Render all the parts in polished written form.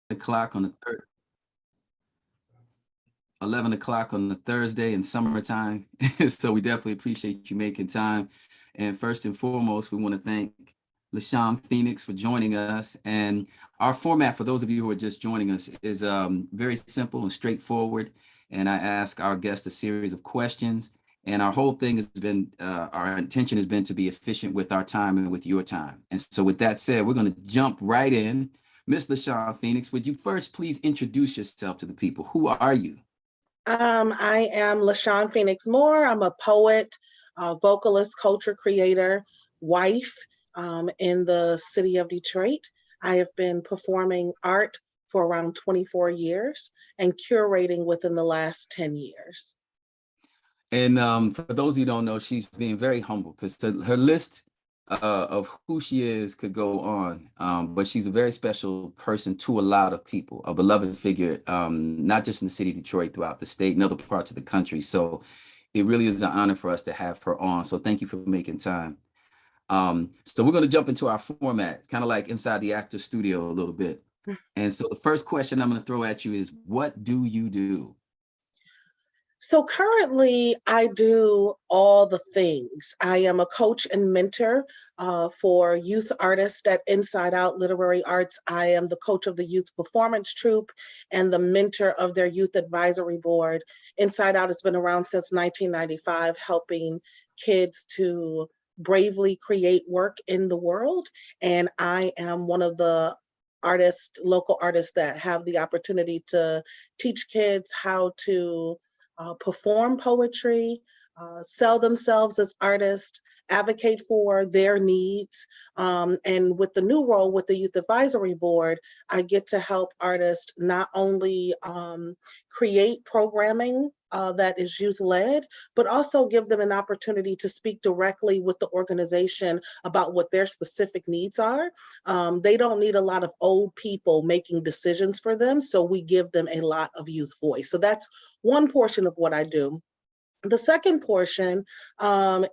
o'clock on the 11 o'clock on the Thursday in summertime. So we definitely appreciate you making time. And first and foremost, we want to thank Shaun Phoenix for joining us. And our format, for those of you who are just joining us, is very simple and straightforward. And I ask our guests a series of questions. And our whole thing has been, our intention has been to be efficient with our time and with your time. And so with that said, we're going to jump right in. Miss Shaun Phoenix, would you first please introduce yourself to the people? Who are you? I am Shaun Phoenix Moore. I'm a poet, vocalist, culture creator, wife in the city of Detroit. I have been performing art for around 24 years and curating within the last 10 years. And for those who don't know, she's being very humble because her list of who she is could go on, but she's a very special person to a lot of people, a beloved figure, not just in the city of Detroit, throughout the state and other parts of the country. So it really is an honor for us to have her on. So thank you for making time. So we're going to jump into our format, kind of like inside the actor studio a little bit. And so the first question I'm going to throw at you is, what do you do? So currently, I do all the things. I am a coach and mentor for youth artists at InsideOut Literary Arts. I am the coach of the Youth Performance Troupe and the mentor of their youth advisory board. InsideOut has been around since 1995, helping kids to bravely create work in the world. And I am one of the local artists that have the opportunity to teach kids how to perform poetry, sell themselves as artists, advocate for their needs. And with the new role with the Youth Advisory Board, I get to help artists not only create programming that is youth-led, but also give them an opportunity to speak directly with the organization about what their specific needs are. They don't need a lot of old people making decisions for them, so we give them a lot of youth voice. So that's one portion of what I do. The second portion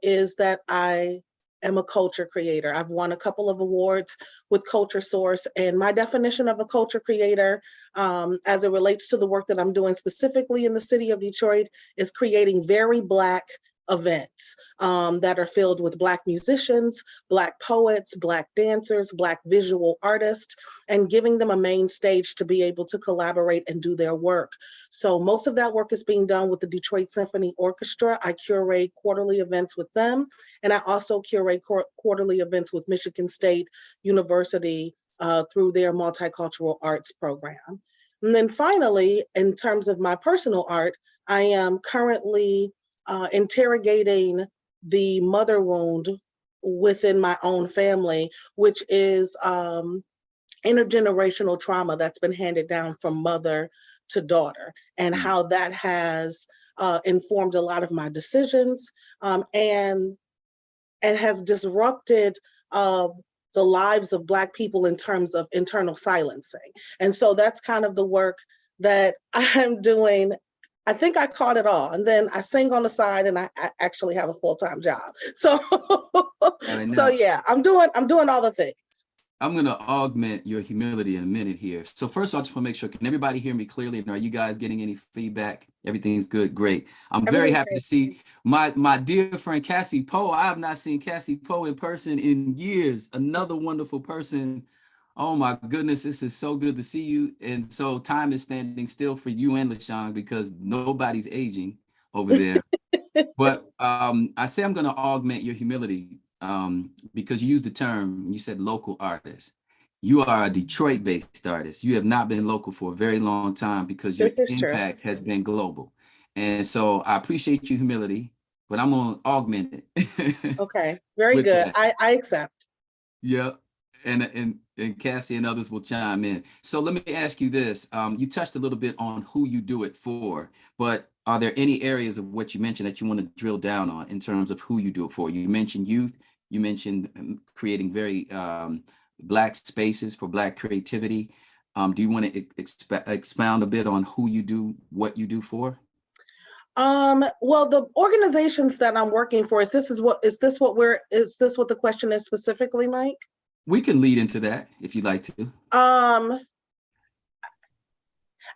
is that I am a culture creator. I've won a couple of awards with CultureSource, and my definition of a culture creator, as it relates to the work that I'm doing specifically in the city of Detroit, is creating very Black events that are filled with Black musicians, Black poets, Black dancers, Black visual artists, and giving them a main stage to be able to collaborate and do their work. So most of that work is being done with the Detroit Symphony Orchestra. I curate quarterly events with them, and I also curate quarterly events with Michigan State University through their multicultural arts program. And then finally, in terms of my personal art, I am currently interrogating the mother wound within my own family, which is intergenerational trauma that's been handed down from mother to daughter, and how that has informed a lot of my decisions and has disrupted the lives of Black people in terms of internal silencing. And so that's kind of the work that I'm doing. I think I caught it all. And then I sing on the side, and I actually have a full-time job. So, so yeah, I'm doing all the things. I'm going to augment your humility in a minute here. So first of all, I just want to make sure, can everybody hear me clearly? And are you guys getting any feedback? Everything's good. Great. I'm very happy to see my dear friend, Cassie Poe. I have not seen Cassie Poe in person in years. Another wonderful person. Oh my goodness, this is so good to see you. And so time is standing still for you and LaShawn because nobody's aging over there. But I say I'm going to augment your humility because you used the term, you said local artist. You are a Detroit-based artist. You have not been local for a very long time because your impact has been global. And so I appreciate your humility, but I'm going to augment it. Okay, very good. I accept. Yeah. And Cassie and others will chime in. So let me ask you this. You touched a little bit on who you do it for, but are there any areas of what you mentioned that you want to drill down on in terms of who you do it for? You mentioned youth. You mentioned creating very Black spaces for Black creativity. Do you want to expound a bit on who you do, what you do for? Well, the organizations that I'm working for, is this what the question is specifically, Mike? We can lead into that if you'd like to.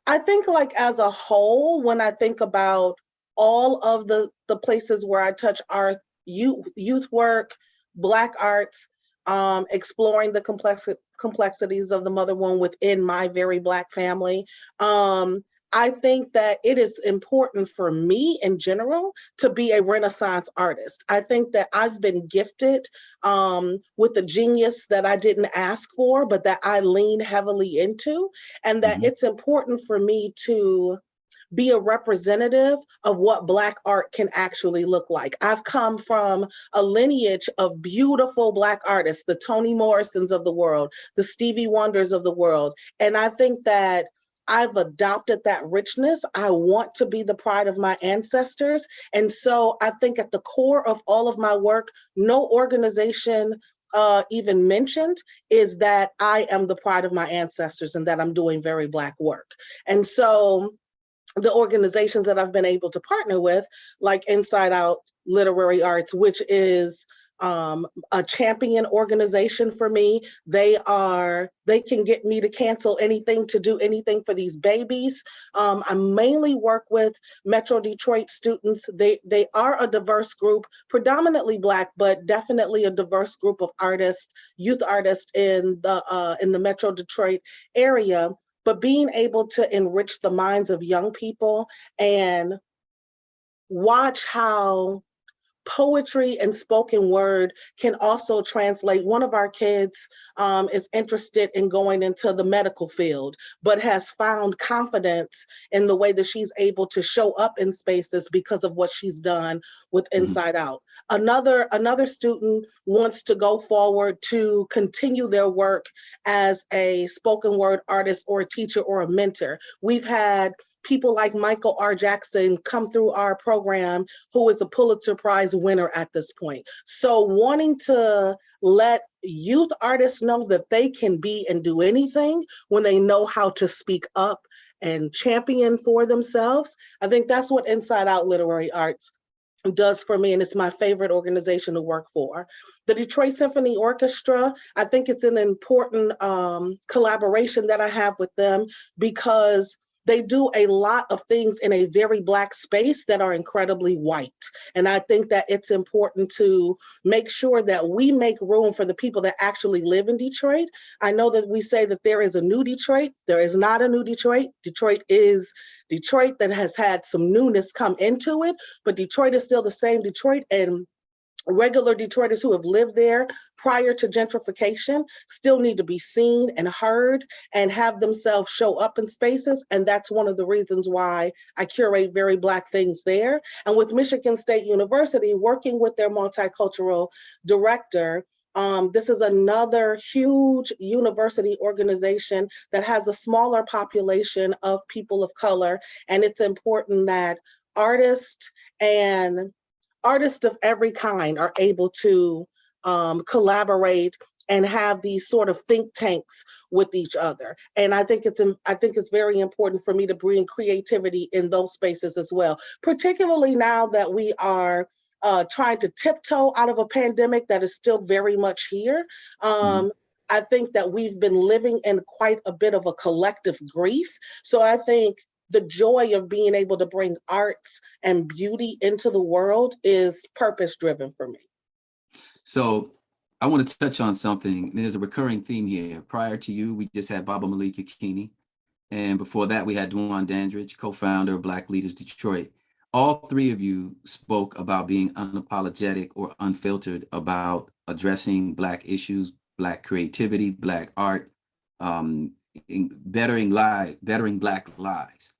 I think like as a whole, when I think about all of the places where I touch art, youth work, Black arts, exploring the complexities of the mother womb within my very Black family. I think that it is important for me in general to be a Renaissance artist. I think that I've been gifted with a genius that I didn't ask for, but that I lean heavily into, and that it's important for me to be a representative of what Black art can actually look like. I've come from a lineage of beautiful Black artists, the Toni Morrisons of the world, the Stevie Wonders of the world. And I think that I've adopted that richness. I want to be the pride of my ancestors. And so I think at the core of all of my work, no organization even mentioned, is that I am the pride of my ancestors and that I'm doing very Black work. And so the organizations that I've been able to partner with, like InsideOut Literary Arts, which is a champion organization for me. They can get me to cancel anything, to do anything for these babies. I mainly work with Metro Detroit students. They are a diverse group, predominantly Black, but definitely a diverse group of artists, youth artists in the Metro Detroit area. But being able to enrich the minds of young people and watch how poetry and spoken word can also translate. One of our kids is interested in going into the medical field, but has found confidence in the way that she's able to show up in spaces because of what she's done with Inside Out. Another student wants to go forward to continue their work as a spoken word artist or a teacher or a mentor. We've had people like Michael R. Jackson come through our program, who is a Pulitzer Prize winner at this point. So wanting to let youth artists know that they can be and do anything when they know how to speak up and champion for themselves, I think that's what InsideOut Literary Arts does for me, and it's my favorite organization to work for. The Detroit Symphony Orchestra, I think it's an important collaboration that I have with them, because they do a lot of things in a very Black space that are incredibly white. And I think that it's important to make sure that we make room for the people that actually live in Detroit. I know that we say that there is a new Detroit. There is not a new Detroit. Detroit is Detroit that has had some newness come into it, but Detroit is still the same Detroit, and regular Detroiters who have lived there prior to gentrification still need to be seen and heard and have themselves show up in spaces. And that's one of the reasons why I curate very Black things there. And with Michigan State University, working with their multicultural director, this is another huge university organization that has a smaller population of people of color. And it's important that artists of every kind are able to collaborate and have these sort of think tanks with each other. And I think it's very important for me to bring creativity in those spaces as well, particularly now that we are trying to tiptoe out of a pandemic that is still very much here. I think that we've been living in quite a bit of a collective grief. So I think the joy of being able to bring arts and beauty into the world is purpose-driven for me. So I want to touch on something. There's a recurring theme here. Prior to you, we just had Baba Malik Yakini. And before that, we had Dwan Dandridge, co-founder of Black Leaders Detroit. All three of you spoke about being unapologetic or unfiltered about addressing Black issues, Black creativity, Black art, bettering Black lives.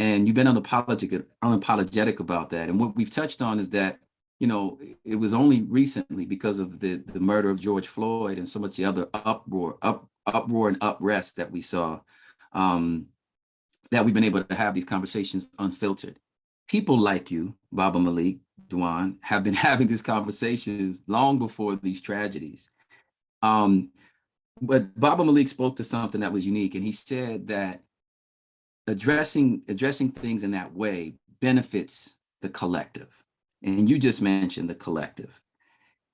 And you've been unapologetic about that. And what we've touched on is that, you know, it was only recently, because of the murder of George Floyd and so much the other uproar and unrest that we saw, that we've been able to have these conversations unfiltered. People like you, Baba Malik, Dwan, have been having these conversations long before these tragedies. But Baba Malik spoke to something that was unique, and he said that addressing things in that way benefits the collective. And you just mentioned the collective.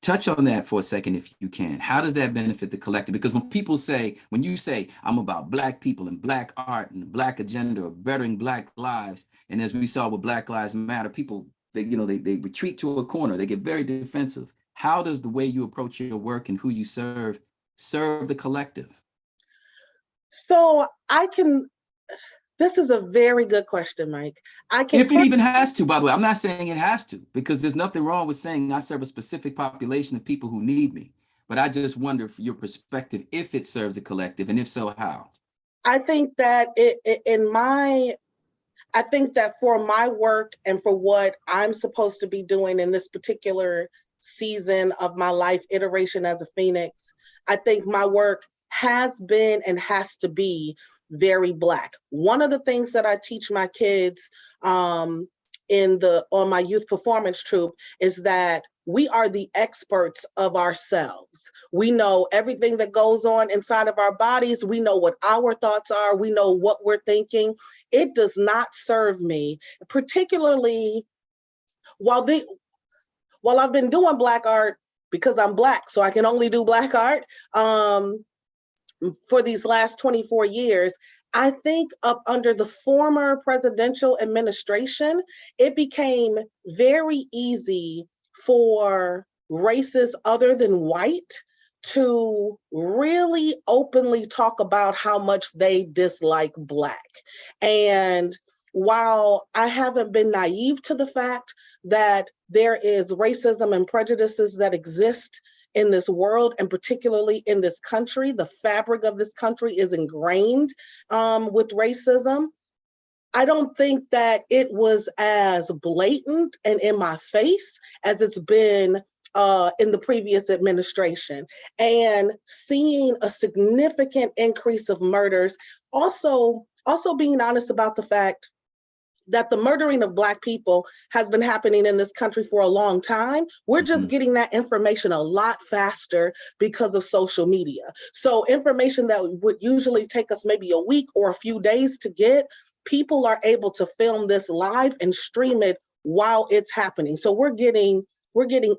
Touch on that for a second, if you can. How does that benefit the collective? Because when you say, I'm about Black people and Black art and the Black agenda or bettering Black lives, and as we saw with Black Lives Matter, people, they retreat to a corner. They get very defensive. How does the way you approach your work and who you serve the collective? So this is a very good question, Mike. If it even has to, by the way, I'm not saying it has to, because there's nothing wrong with saying I serve a specific population of people who need me. But I just wonder, from your perspective, if it serves a collective, and if so, how? I think that I think that for my work and for what I'm supposed to be doing in this particular season of my life, iteration as a Phoenix, I think my work has been and has to be very Black. One of the things that I teach my kids on my Youth Performance Troupe is that we are the experts of ourselves. We know everything that goes on inside of our bodies. We know what our thoughts are. We know what we're thinking. It does not serve me, particularly while I've been doing Black art, because I'm Black, so I can only do Black art. For these last 24 years, I think up under the former presidential administration, it became very easy for races other than white to really openly talk about how much they dislike Black. And while I haven't been naive to the fact that there is racism and prejudices that exist in this world, and particularly in this country, the fabric of this country is ingrained with racism, I don't think that it was as blatant and in my face as it's been in the previous administration. And seeing a significant increase of murders, also being honest about the fact that the murdering of Black people has been happening in this country for a long time. We're just getting that information a lot faster because of social media. So information that would usually take us maybe a week or a few days to get, people are able to film this live and stream it while it's happening. So we're getting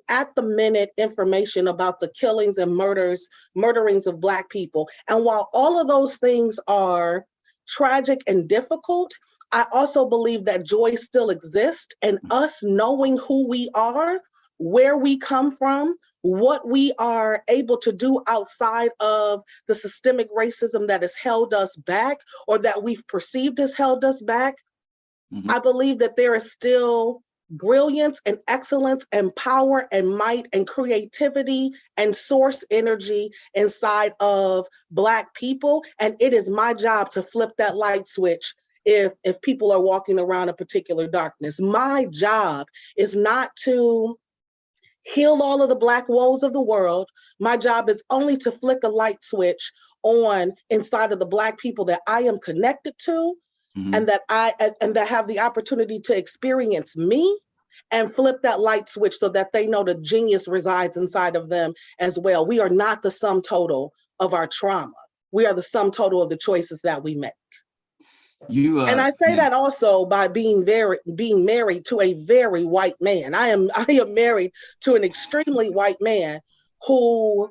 at the minute information about the killings and murderings of Black people. And while all of those things are tragic and difficult, I also believe that joy still exists, and us knowing who we are, where we come from, what we are able to do outside of the systemic racism that has held us back or that we've perceived has held us back. I believe that there is still brilliance and excellence and power and might and creativity and source energy inside of Black people. And it is my job to flip that light switch if people are walking around a particular darkness. My job is not to heal all of the Black woes of the world. My job is only to flick a light switch on inside of the Black people that I am connected to, and that have the opportunity to experience me, and flip that light switch so that they know the genius resides inside of them as well. We are not the sum total of our trauma. We are the sum total of the choices that we make. And I say that also by being married to a very white man. I am married to an extremely white man who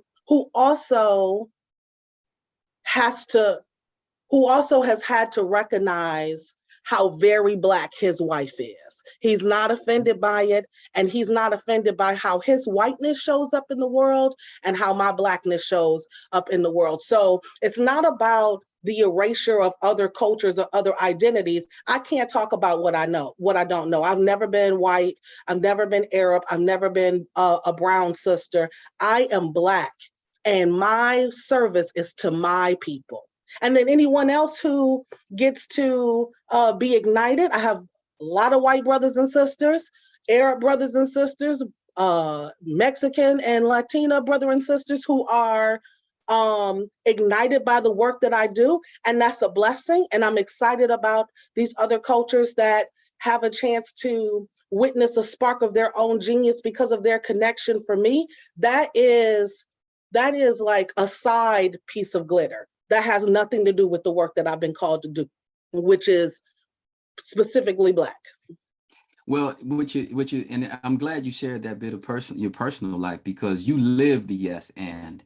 also has had to recognize how very Black his wife is. He's not offended by it, and he's not offended by how his whiteness shows up in the world and how my Blackness shows up in the world. So it's not about the erasure of other cultures or other identities. I can't talk about what I don't know. I've never been white. I've never been Arab. I've never been a brown sister. I am Black, and my service is to my people. And then anyone else who gets to be ignited. I have a lot of white brothers and sisters, Arab brothers and sisters, Mexican and Latina brothers and sisters who are ignited by the work that I do. And that's a blessing. And I'm excited about these other cultures that have a chance to witness a spark of their own genius because of their connection. For me, that is like a side piece of glitter that has nothing to do with the work that I've been called to do, which is specifically Black. Well, and I'm glad you shared that bit of your personal life, because you live the yes and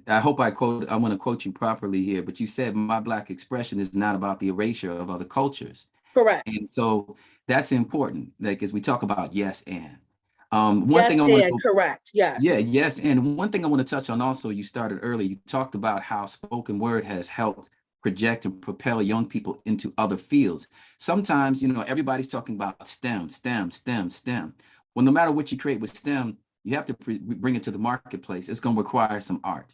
I hope I want to quote you properly here, but you said my Black expression is not about the erasure of other cultures. Correct. And so that's important, like, as we talk about yes and. One Yes, thing I want and to correct. Yes. Yeah, yes. And one thing I want to touch on also, you started early, you talked about how spoken word has helped project and propel young people into other fields. Sometimes, everybody's talking about STEM, STEM, STEM, STEM. Well, no matter what you create with STEM, you have to bring it to the marketplace. It's going to require some art.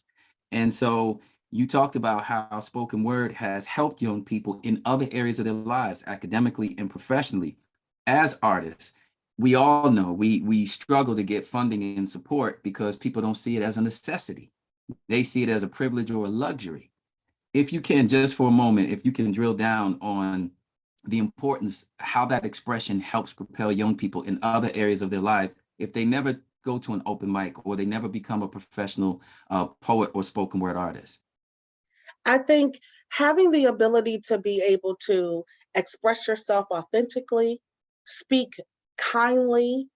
And so you talked about how spoken word has helped young people in other areas of their lives, academically and professionally. As artists, we all know we struggle to get funding and support because people don't see it as a necessity. They see it as a privilege or a luxury. If you can, just for a moment, if you can drill down on the importance, how that expression helps propel young people in other areas of their life, if they never go to an open mic or they never become a professional poet or spoken word artist. I think having the ability to be able to express yourself authentically, speak kindly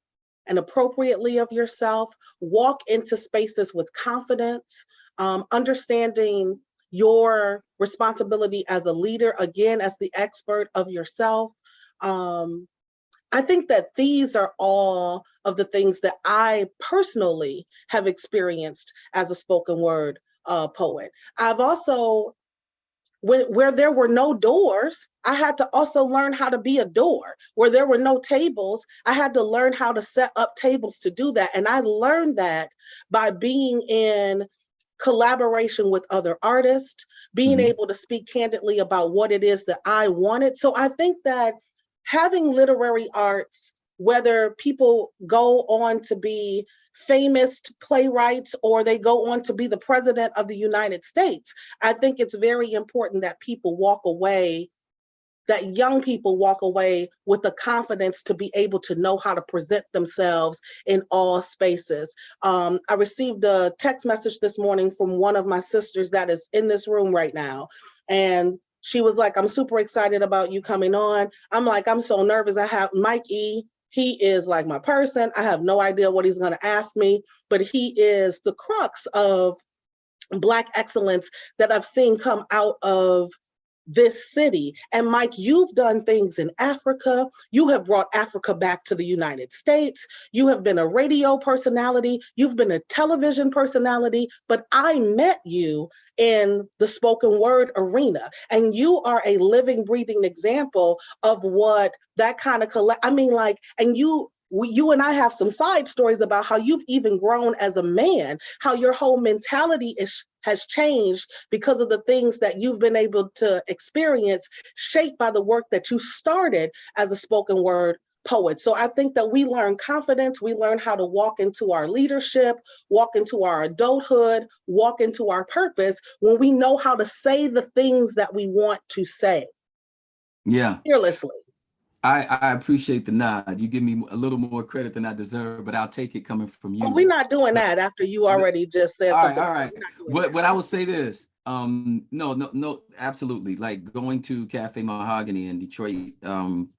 and appropriately of yourself, walk into spaces with confidence, understanding your responsibility as a leader, again, as the expert of yourself. I think that these are all of the things that I personally have experienced as a spoken word poet. I've also, where there were no doors, I had to also learn how to be a door. Where there were no tables, I had to learn how to set up tables to do that. And I learned that by being in collaboration with other artists, being able to speak candidly about what it is that I wanted. So I think that having literary arts, whether people go on to be famous playwrights or they go on to be the president of the United States, I think it's very important that people walk away, that young people walk away with the confidence to be able to know how to present themselves in all spaces. I received a text message this morning from one of my sisters that is in this room right now. And she was like, I'm super excited about you coming on. I'm like, I'm so nervous. I have Mike E. He is like my person. I have no idea what he's going to ask me, but he is the crux of Black excellence that I've seen come out of this city. And Mike, you've done things in Africa. You have brought Africa back to the United States. You have been a radio personality. You've been a television personality, but I met you in the spoken word arena. And you are a living, breathing example of what that kind of and you and I have some side stories about how you've even grown as a man, how your whole mentality has changed because of the things that you've been able to experience, shaped by the work that you started as a spoken word poet. So I think that we learn confidence, we learn how to walk into our leadership, walk into our adulthood, walk into our purpose when we know how to say the things that we want to say. Yeah. Fearlessly. I appreciate the nod. You give me a little more credit than I deserve, but I'll take it coming from you. Oh, we're not doing that after you already just said something. All right. But I will say this. No, absolutely. Like going to Cafe Mahogany in Detroit,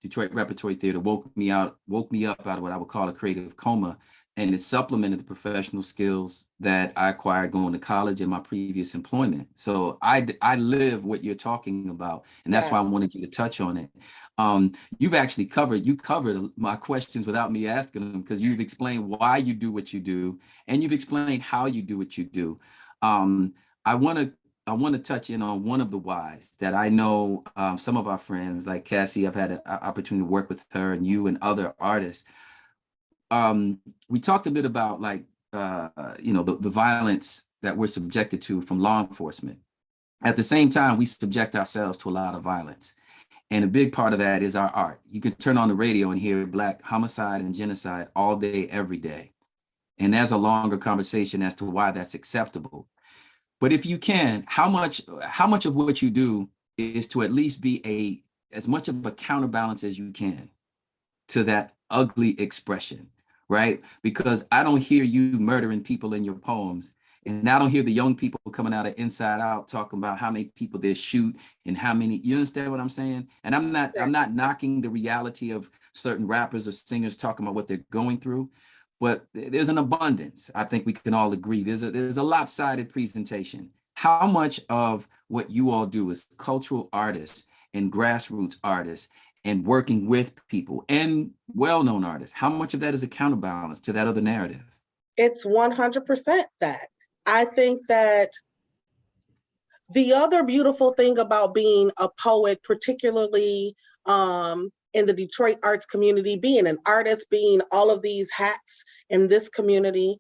Detroit Repertory Theater woke me up out of what I would call a creative coma. And it supplemented the professional skills that I acquired going to college and my previous employment. So I live what you're talking about. And that's why I wanted you to touch on it. You've actually covered my questions without me asking them, because you've explained why you do what you do, and you've explained how you do what you do. I want to touch in on one of the whys that I know some of our friends like Cassie, I've had an opportunity to work with her and you and other artists. We talked a bit about the violence that we're subjected to from law enforcement. At the same time, we subject ourselves to a lot of violence. And a big part of that is our art. You can turn on the radio and hear Black homicide and genocide all day, every day. And there's a longer conversation as to why that's acceptable. But if you can, how much of what you do is to at least be as much of a counterbalance as you can to that ugly expression, right? Because I don't hear you murdering people in your poems. And I don't hear the young people coming out of Inside Out talking about how many people they shoot and how many, you understand what I'm saying? And I'm not knocking the reality of certain rappers or singers talking about what they're going through, but there's an abundance. I think we can all agree. There's a lopsided presentation. How much of what you all do as cultural artists and grassroots artists and working with people and well-known artists, how much of that is a counterbalance to that other narrative? It's 100% that. I think that the other beautiful thing about being a poet, particularly in the Detroit arts community, being an artist, being all of these hats in this community,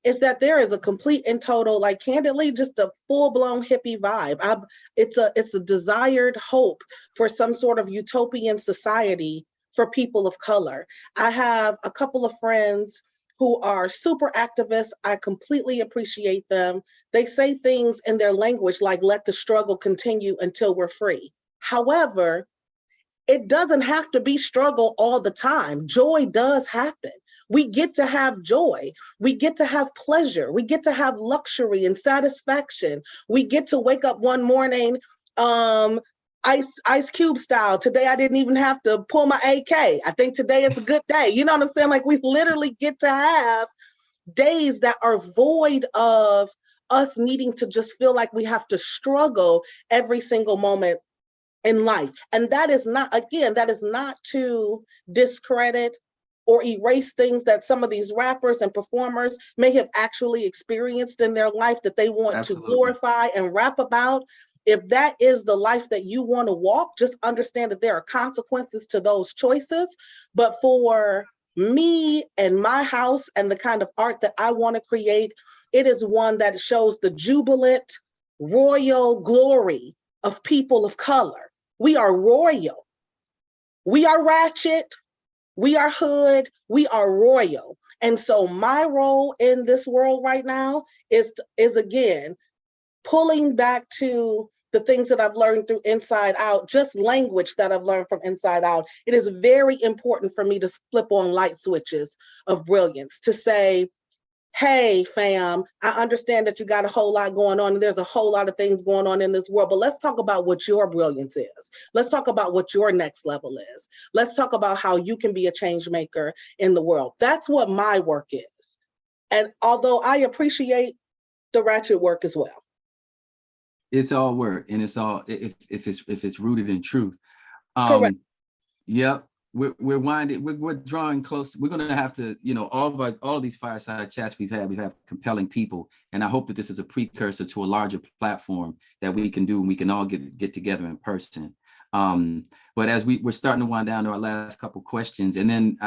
is that there is a complete and total, like candidly, just a full-blown hippie vibe. It's a desired hope for some sort of utopian society for people of color. I have a couple of friends who are super activists. I completely appreciate them. They say things in their language like, let the struggle continue until we're free. However, it doesn't have to be struggle all the time. Joy does happen. We get to have joy. We get to have pleasure. We get to have luxury and satisfaction. We get to wake up one morning, Ice Cube style. Today, I didn't even have to pull my AK. I think today is a good day. You know what I'm saying? Like, we literally get to have days that are void of us needing to just feel like we have to struggle every single moment in life. And that is not, again, that is not to discredit or erase things that some of these rappers and performers may have actually experienced in their life that they want Absolutely. to glorify and rap about. If that is the life that you want to walk, just understand that there are consequences to those choices. But for me and my house and the kind of art that I want to create, it is one that shows the jubilant, royal glory of people of color. We are royal. We are ratchet. We are hood, we are royal. And so my role in this world right now is again, pulling back to the things that I've learned through Inside Out, just language that I've learned from Inside Out. It is very important for me to flip on light switches of brilliance, to say, hey, fam, I understand that you got a whole lot going on and there's a whole lot of things going on in this world, but let's talk about what your brilliance is. Let's talk about what your next level is. Let's talk about how you can be a change maker in the world. That's what my work is. And although I appreciate the ratchet work as well. It's all work, and it's all, if it's rooted in truth. Correct. Yep. We're drawing close. We're going to have to, all of these fireside chats we've had compelling people. And I hope that this is a precursor to a larger platform that we can do and we can all get together in person. But as we're starting to wind down to our last couple questions, and then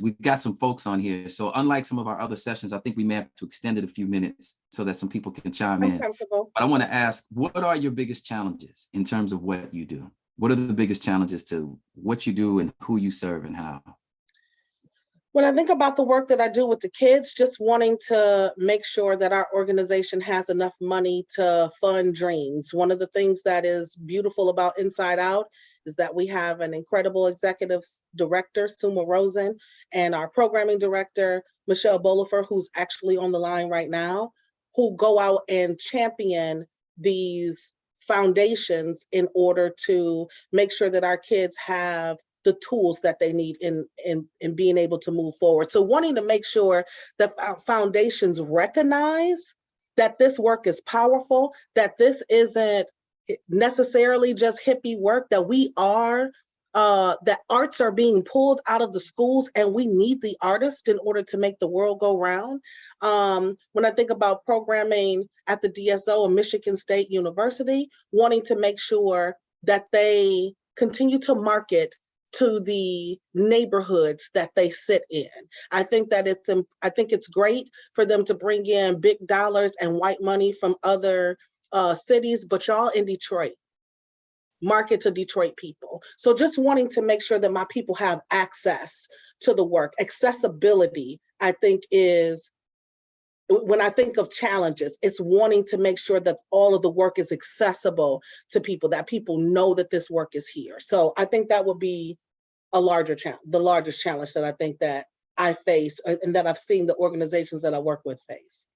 we've got some folks on here. So unlike some of our other sessions, I think we may have to extend it a few minutes so that some people can chime in. But I want to ask, what are your biggest challenges in terms of what you do? What are the biggest challenges to what you do and who you serve and how? When I think about the work that I do with the kids, just wanting to make sure that our organization has enough money to fund dreams. One of the things that is beautiful about Inside Out is that we have an incredible executive director, Suma Rosen, and our programming director, Michelle Bolifer, who's actually on the line right now, who go out and champion these foundations in order to make sure that our kids have the tools that they need in being able to move forward. So wanting to make sure that foundations recognize that this work is powerful, that this isn't necessarily just hippie work, that we are, that arts are being pulled out of the schools and we need the artist in order to make the world go round. When I think about programming at the DSO and Michigan State University, wanting to make sure that they continue to market to the neighborhoods that they sit in. I think it's great for them to bring in big dollars and white money from other cities, but y'all in Detroit, market to Detroit people. So just wanting to make sure that my people have access to the work. Accessibility, I think, is, when I think of challenges, it's wanting to make sure that all of the work is accessible to people, that people know that this work is here. So I think that would be the largest challenge that I think that I face and that I've seen the organizations that I work with face.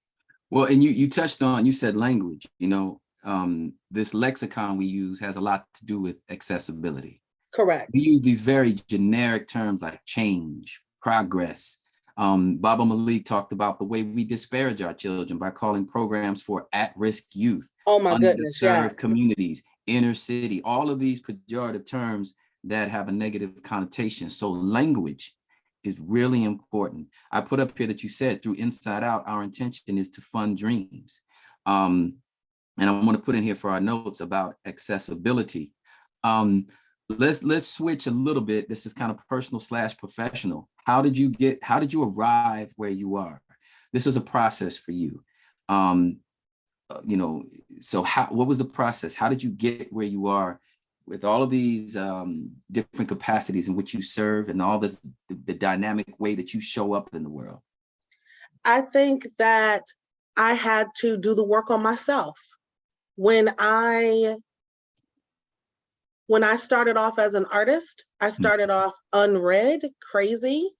Well, and you touched on, you said language, this lexicon we use has a lot to do with accessibility. Correct. We use these very generic terms like change, progress. Baba Malik talked about the way we disparage our children by calling programs for at-risk youth, Oh my goodness, yes. communities, inner city, all of these pejorative terms that have a negative connotation. So language is really important. I put up here that you said through Inside Out, our intention is to fund dreams. And I want to put in here for our notes about accessibility. Let's switch a little bit. This is kind of personal / professional. How did you arrive where you are? This is a process for you. So what was the process? How did you get where you are with all of these different capacities in which you serve and all this, the dynamic way that you show up in the world? I think that I had to do the work on myself. When I started off as an artist, I started off unread, crazy,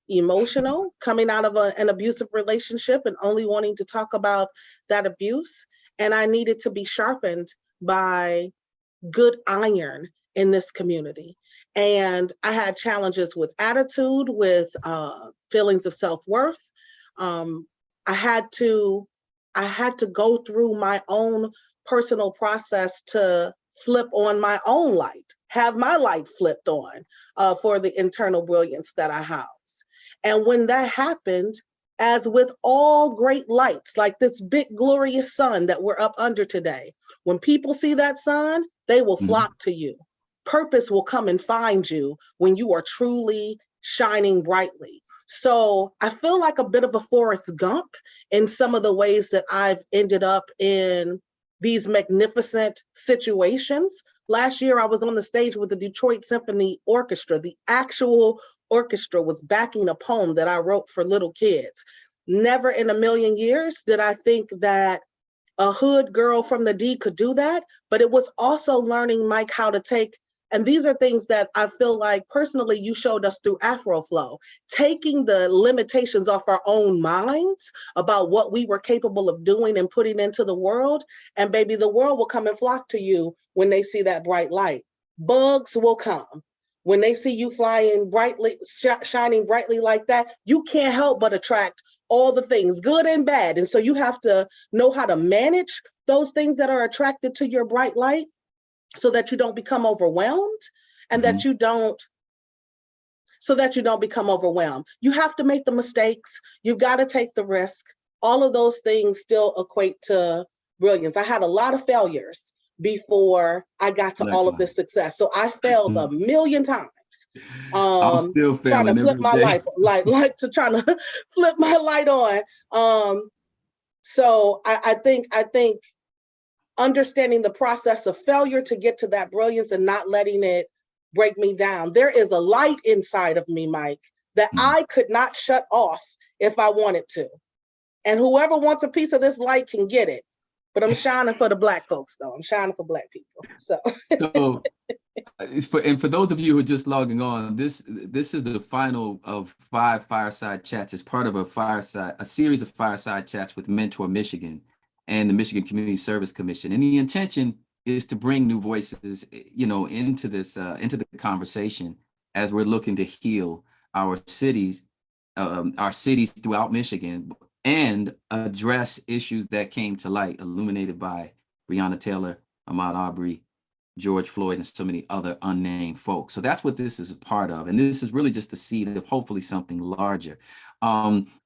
emotional, coming out of an abusive relationship and only wanting to talk about that abuse. And I needed to be sharpened by good iron in this community. And I had challenges with attitude, with feelings of self-worth. I had to go through my own personal process to flip on my own light, have my light flipped on for the internal brilliance that I house. And when that happened, as with all great lights, like this big glorious sun that we're up under today, when people see that sun, they will flock to you. Purpose will come and find you when you are truly shining brightly. So I feel like a bit of a Forrest Gump in some of the ways that I've ended up in these magnificent situations. Last year, I was on the stage with the Detroit Symphony Orchestra. The actual orchestra was backing a poem that I wrote for little kids. Never in a million years did I think that a hood girl from the D could do that, but it was also learning, Mike, how to take, and these are things that I feel like personally you showed us through Afroflow, taking the limitations off our own minds about what we were capable of doing and putting into the world. And baby, the world will come and flock to you when they see that bright light. Bugs will come. When they see you flying brightly, shining brightly like that, you can't help but attract all the things, good and bad. And so you have to know how to manage those things that are attracted to your bright light so that you don't become overwhelmed and that you don't become overwhelmed. You have to make the mistakes. You've got to take the risk. All of those things still equate to brilliance. I had a lot of failures before I got to all of this success. So I failed a million times. I'm still trying to flip my light, trying to flip my light on. So I think understanding the process of failure to get to that brilliance and not letting it break me down. There is a light inside of me, Mike, that I could not shut off if I wanted to. And whoever wants a piece of this light can get it. But I'm shining for the Black folks, though. I'm shining for Black people. So for those of you who are just logging on, this is the final of 5 fireside chats. It's part of a series of fireside chats with Mentor Michigan and the Michigan Community Service Commission. And the intention is to bring new voices, into this into the conversation as we're looking to heal our cities throughout Michigan and address issues that came to light, illuminated by Breonna Taylor, Ahmaud Arbery, George Floyd, and so many other unnamed folks. So that's what this is a part of. And this is really just the seed of hopefully something larger.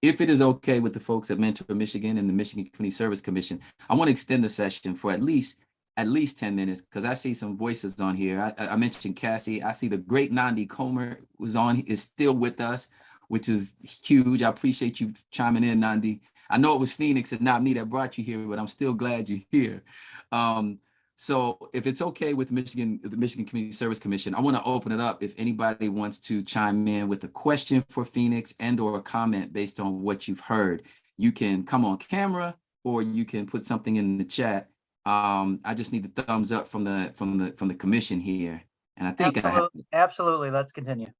If it is okay with the folks at Mentor Michigan and the Michigan Community Service Commission, I want to extend the session for at least 10 minutes, because I see some voices on here. I mentioned Cassie. I see the great Nandi Comer is still with us, which is huge. I appreciate you chiming in, Nandi. I know it was Phoenix and not me that brought you here, but I'm still glad you're here. So if it's okay with the Michigan Community Service Commission, I want to open it up if anybody wants to chime in with a question for Phoenix and or a comment based on what you've heard. You can come on camera or you can put something in the chat. I just need the thumbs up from the commission here. And I think absolutely. Let's continue.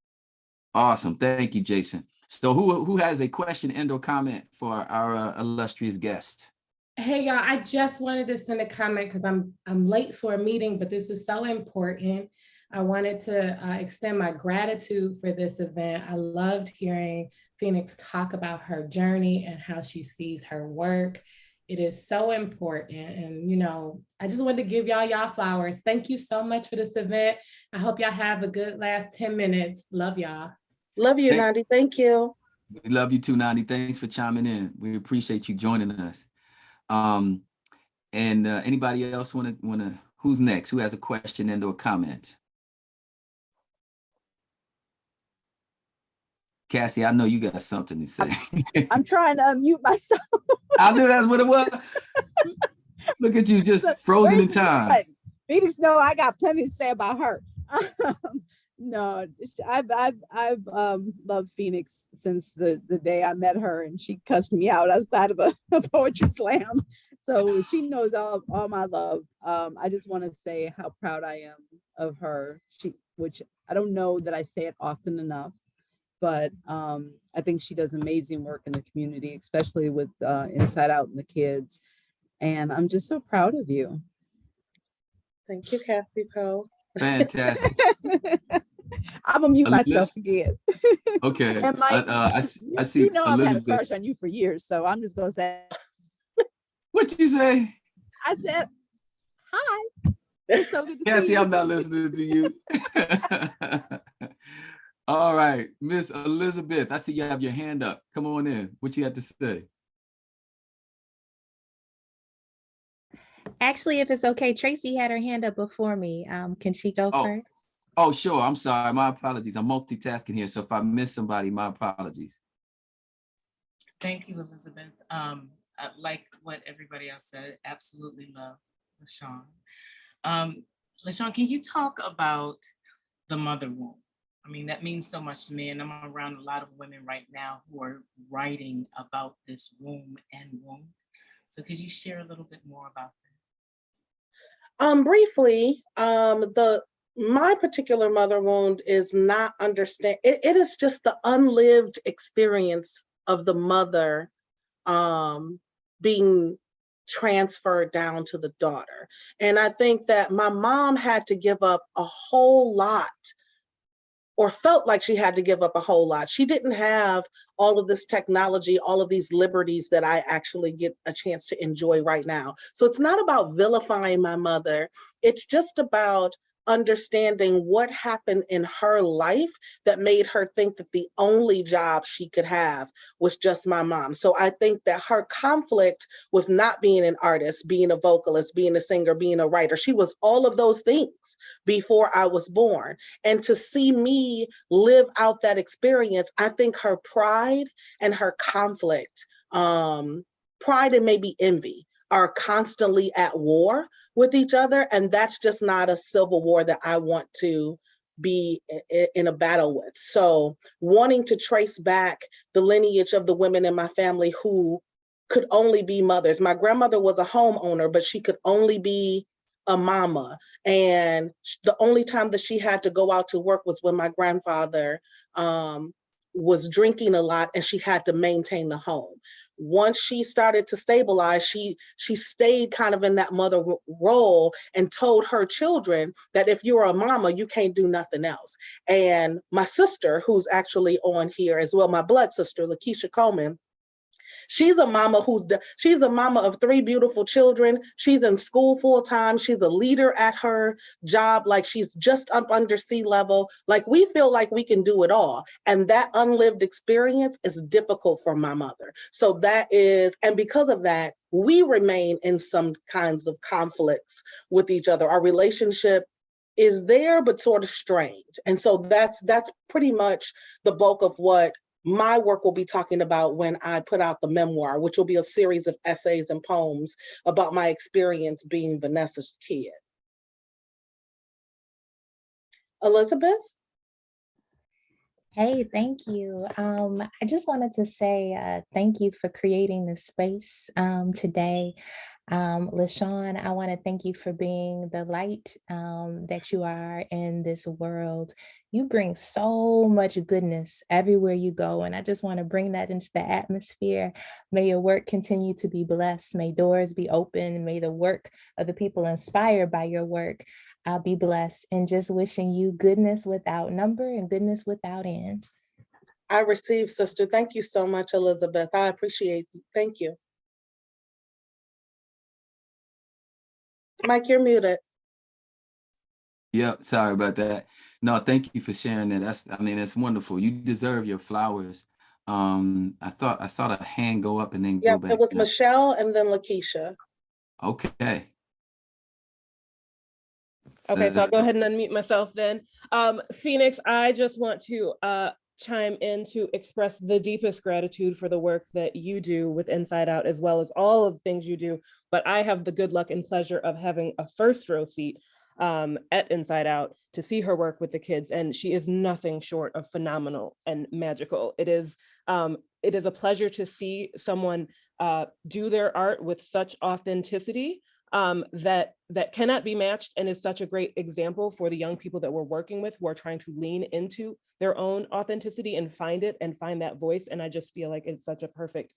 Awesome. Thank you, Jason. So who has a question and or comment for our illustrious guest? Hey, y'all, I just wanted to send a comment because I'm late for a meeting, but this is so important. I wanted to extend my gratitude for this event. I loved hearing Phoenix talk about her journey and how she sees her work. It is so important. And, you know, I just wanted to give y'all flowers. Thank you so much for this event. I hope y'all have a good last 10 minutes. Love y'all. Love you, Nandi. Thank you. We love you too, Nandi. Thanks for chiming in. We appreciate you joining us. And anybody else wanna, who's next? Who has a question and or comment? Cassie, I know you got something to say. I'm trying to unmute myself. I knew that's what it was. Look at you, just frozen in time. Phoenix, no, I got plenty to say about her. No, I've loved Phoenix since the day I met her, and she cussed me out outside of a poetry slam. So she knows all my love. I just want to say how proud I am of her. Which I don't know that I say it often enough, but I think she does amazing work in the community, especially with Inside Out and the kids. And I'm just so proud of you. Thank you, Cassie Poe. Fantastic. I'm gonna mute myself again. Okay. And Mike, I see you know I've had a Elizabeth. crush on you for years, so I'm just gonna say. What'd you say? I said, hi. It's so good to see Cassie, you. I'm not listening to you. All right, Miss Elizabeth, I see you have your hand up. Come on in. What you have to say? Actually, if it's okay, Traci had her hand up before me. Can she go first? Oh, sure. I'm sorry. My apologies. I'm multitasking here. So if I miss somebody, my apologies. Thank you, Elizabeth. Like what everybody else said, absolutely love LaShawn. LaShawn, can you talk about the mother womb? I mean, that means so much to me, and I'm around a lot of women right now who are writing about this womb and wound. So could you share a little bit more about that? Briefly, my particular mother wound is not it is just the unlived experience of the mother being transferred down to the daughter. And I think that my mom had to give up a whole lot, or felt like she had to give up a whole lot. She didn't have all of this technology, all of these liberties that I actually get a chance to enjoy right now. So it's not about vilifying my mother. It's just about understanding what happened in her life that made her think that the only job she could have was just my mom. So I think that her conflict with not being an artist, being a vocalist, being a singer, being a writer, she was all of those things before I was born. And to see me live out that experience, I think her pride and her conflict, pride and maybe envy, are constantly at war with each other. And that's just not a civil war that I want to be in a battle with. So wanting to trace back the lineage of the women in my family who could only be mothers. My grandmother was a homeowner, but she could only be a mama. And the only time that she had to go out to work was when my grandfather was drinking a lot and she had to maintain the home. Once she started to stabilize, she stayed kind of in that mother role and told her children that if you're a mama, you can't do nothing else. And my sister, who's actually on here as well, my blood sister, Lakeisha Coleman, she's a mama she's a mama of 3 beautiful children. She's in school full time. She's a leader at her job. Like, she's just up under sea level. Like, we feel like we can do it all. And that unlived experience is difficult for my mother. So that is, and because of that, we remain in some kinds of conflicts with each other. Our relationship is there, but sort of strained. And so that's pretty much the bulk of what my work will be talking about when I put out the memoir, which will be a series of essays and poems about my experience being Vanessa's kid. Elizabeth? Hey, thank you. I just wanted to say thank you for creating this space today. LaShawn, I want to thank you for being the light that you are in this world. You bring so much goodness everywhere you go, and I just want to bring that into the atmosphere. May your work continue to be blessed. May doors be open. May the work of the people inspired by your work be blessed, and just wishing you goodness without number and goodness without end. I receive, sister. Thank you so much, Elizabeth. I appreciate you. Thank you. Mike, you're muted. Yep, sorry about that. No, thank you for sharing that. That's wonderful. You deserve your flowers. I thought I saw the hand go up and then go Yep, back it was down. Michelle and then Lakeisha. Okay. Okay, so I'll go ahead and unmute myself then. Phoenix, I just want to chime in to express the deepest gratitude for the work that you do with Inside Out, as well as all of the things you do. But I have the good luck and pleasure of having a first row seat at Inside Out to see her work with the kids, and she is nothing short of phenomenal and magical. It is a pleasure to see someone do their art with such authenticity that cannot be matched, and is such a great example for the young people that we're working with who are trying to lean into their own authenticity and find that voice. And I just feel like it's such a perfect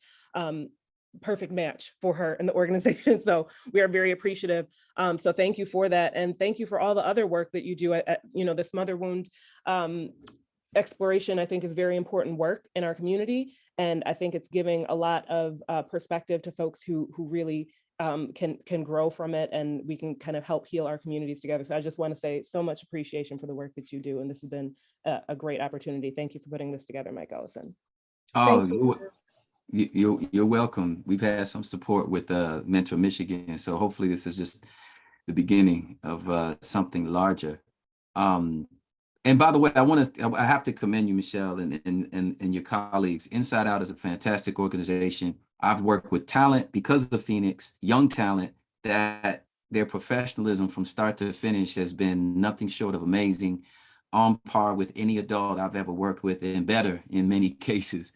match for her and the organization. So we are very appreciative. So thank you for that. And thank you for all the other work that you do at this mother wound exploration. I think is very important work in our community. And I think it's giving a lot of perspective to folks who really can grow from it, and we can kind of help heal our communities together. So I just want to say so much appreciation for the work that you do. And this has been a great opportunity. Thank you for putting this together, Mike Ellison. Oh, you're welcome. We've had some support with Mentor Michigan. So hopefully this is just the beginning of something larger. And by the way, I have to commend you, Michelle, and your colleagues. Inside Out is a fantastic organization. I've worked with talent because of Phoenix, young talent, that their professionalism from start to finish has been nothing short of amazing, on par with any adult I've ever worked with, and better in many cases.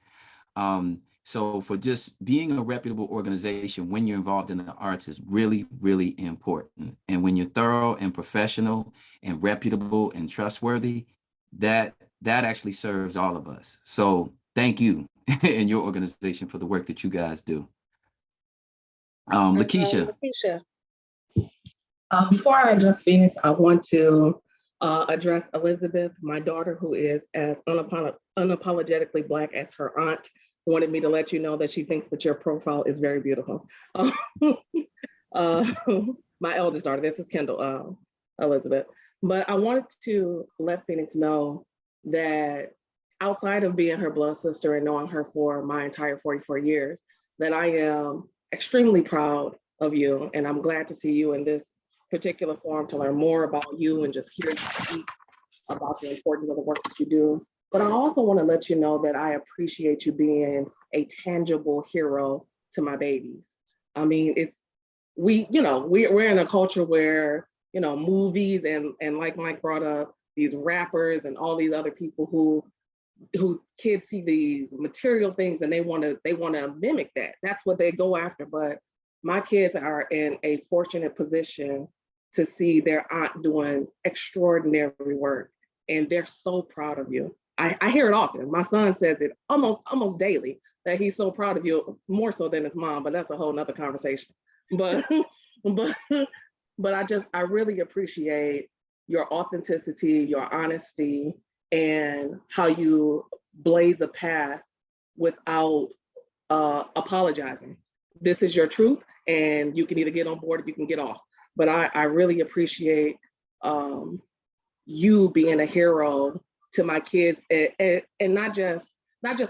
So for just being a reputable organization when you're involved in the arts is really, really important. And when you're thorough and professional and reputable and trustworthy, that actually serves all of us. So thank you and your organization for the work that you guys do. Lakeisha. Before I address Phoenix, I want to address Elizabeth, my daughter, who is as unapologetically Black as her aunt. Wanted me to let you know that she thinks that your profile is very beautiful. My eldest daughter, this is Kendall, Elizabeth. But I wanted to let Phoenix know that outside of being her blood sister and knowing her for my entire 44 years, that I am extremely proud of you. And I'm glad to see you in this particular forum to learn more about you and just hear you speak about the importance of the work that you do. But I also want to let you know that I appreciate you being a tangible hero to my babies. I mean, we're in a culture where, movies and like Mike brought up, these rappers and all these other people who kids see these material things and they want to mimic that. That's what they go after. But my kids are in a fortunate position to see their aunt doing extraordinary work, and they're so proud of you. I hear it often. My son says it almost daily, that he's so proud of you, more so than his mom, but that's a whole nother conversation. But I really appreciate your authenticity, your honesty, and how you blaze a path without apologizing. This is your truth, and you can either get on board or you can get off. But I really appreciate you being a hero to my kids, and not just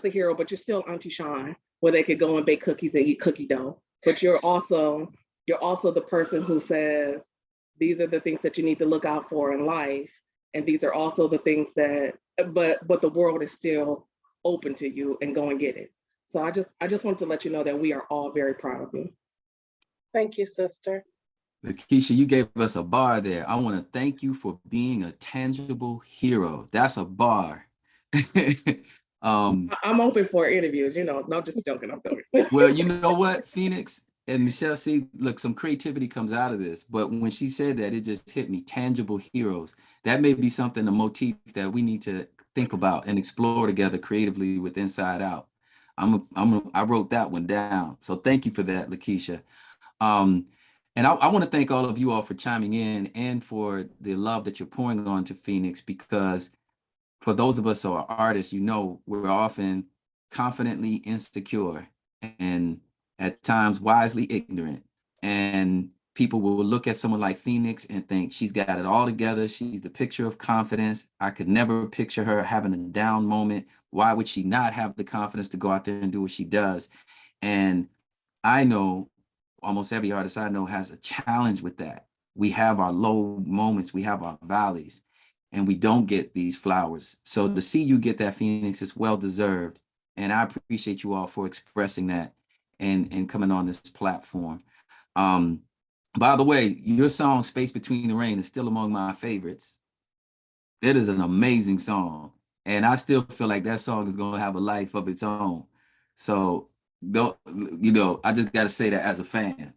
a hero, but you're still Auntie Shaun, where they could go and bake cookies and eat cookie dough. But you're also the person who says, these are the things that you need to look out for in life. And these are also the things that, but the world is still open to you, and go and get it. So I just wanted to let you know that we are all very proud of you. Thank you, sister. Lakeisha, you gave us a bar there. I want to thank you for being a tangible hero. That's a bar. I'm open for interviews, no, just joking, I'm joking. Well, you know what, Phoenix and Michelle, see, look, some creativity comes out of this, but when she said that, it just hit me, tangible heroes. That may be something, a motif that we need to think about and explore together creatively with Inside Out. I wrote that one down. So thank you for that, Lakeisha. And I want to thank all of you all for chiming in and for the love that you're pouring on to Phoenix, because for those of us who are artists, you know, we're often confidently insecure and at times wisely ignorant. And people will look at someone like Phoenix and think she's got it all together. She's the picture of confidence. I could never picture her having a down moment. Why would she not have the confidence to go out there and do what she does? And I know almost every artist I know has a challenge with that. We have our low moments, we have our valleys, and we don't get these flowers. So to see you get that, Phoenix, is well-deserved. And I appreciate you all for expressing that and coming on this platform. By the way, your song, Space Between the Rain, is still among my favorites. It is an amazing song. And I still feel like that song is going to have a life of its own. So, don't, you know, I just got to say that as a fan.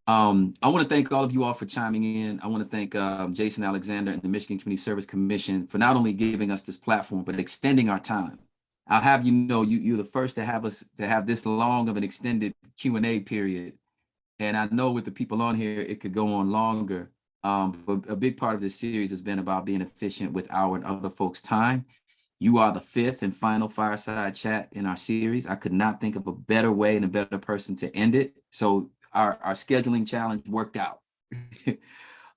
I want to thank all of you all for chiming in. I want to thank Jason Alexander and the Michigan Community Service Commission for not only giving us this platform, but extending our time. I'll have you know, you're the first to have us to have this long of an extended Q&A period. And I know with the people on here, it could go on longer. But a big part of this series has been about being efficient with our and other folks' time. You are the 5th and final fireside chat in our series. I could not think of a better way and a better person to end it. So our scheduling challenge worked out. So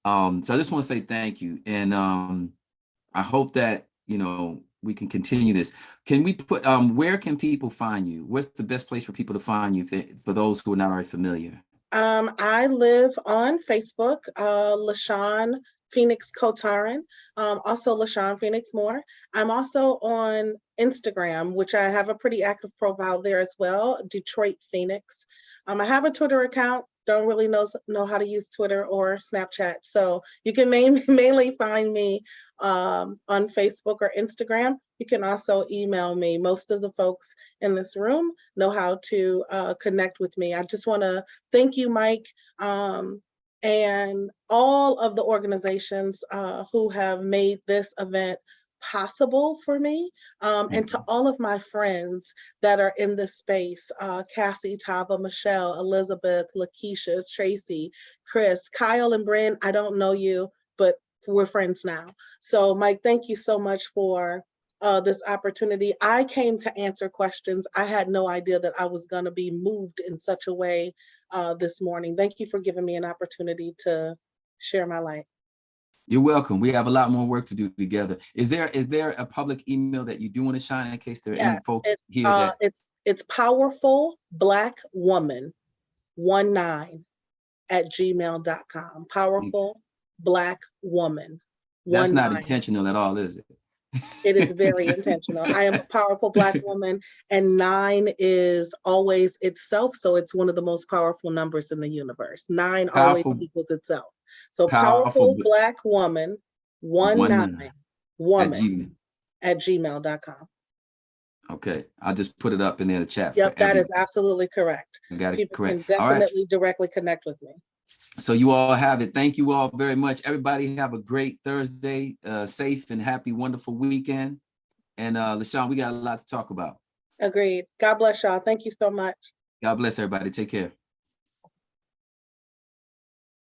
I just want to say thank you. And I hope that, you know, we can continue this. Can we put, where can people find you? What's the best place for people to find you for those who are not already familiar? I live on Facebook, LaShaun Phoenix Kotarin, also LaShaun Phoenix Moore. I'm also on Instagram, which I have a pretty active profile there as well, Detroit Phoenix. I have a Twitter account, don't really know how to use Twitter or Snapchat. So you can mainly find me on Facebook or Instagram. You can also email me. Most of the folks in this room know how to connect with me. I just want to thank you, Mike, and all of the organizations who have made this event possible for me, and to all of my friends that are in this space, Cassie, Tava, Michelle, Elizabeth, Lakeisha, Traci, Chris, Kyle, and Bryn. I don't know you, but we're friends now. So Mike, thank you so much for this opportunity. I came to answer questions. I had no idea that I was going to be moved in such a way this morning. Thank you for giving me an opportunity to share my light. You're welcome. We have a lot more work to do together. Is there a public email that you do want to shine in case there are any folks here that it's powerfulblackwoman19@gmail.com. Powerful Black Woman. That's not intentional at all, is it? It is very intentional. I am a powerful Black woman, and 9 is always itself. So it's one of the most powerful numbers in the universe. 9 always equals itself. So powerful Black woman 19 woman at gmail.com. Okay, I'll just put it up in the chat. Yep, that is absolutely correct. I got it People correct. can definitely directly connect with me. So you all have it. Thank you all very much. Everybody have a great Thursday, safe and happy, wonderful weekend. And LaShaun, we got a lot to talk about. Agreed. God bless y'all. Thank you so much. God bless everybody. Take care.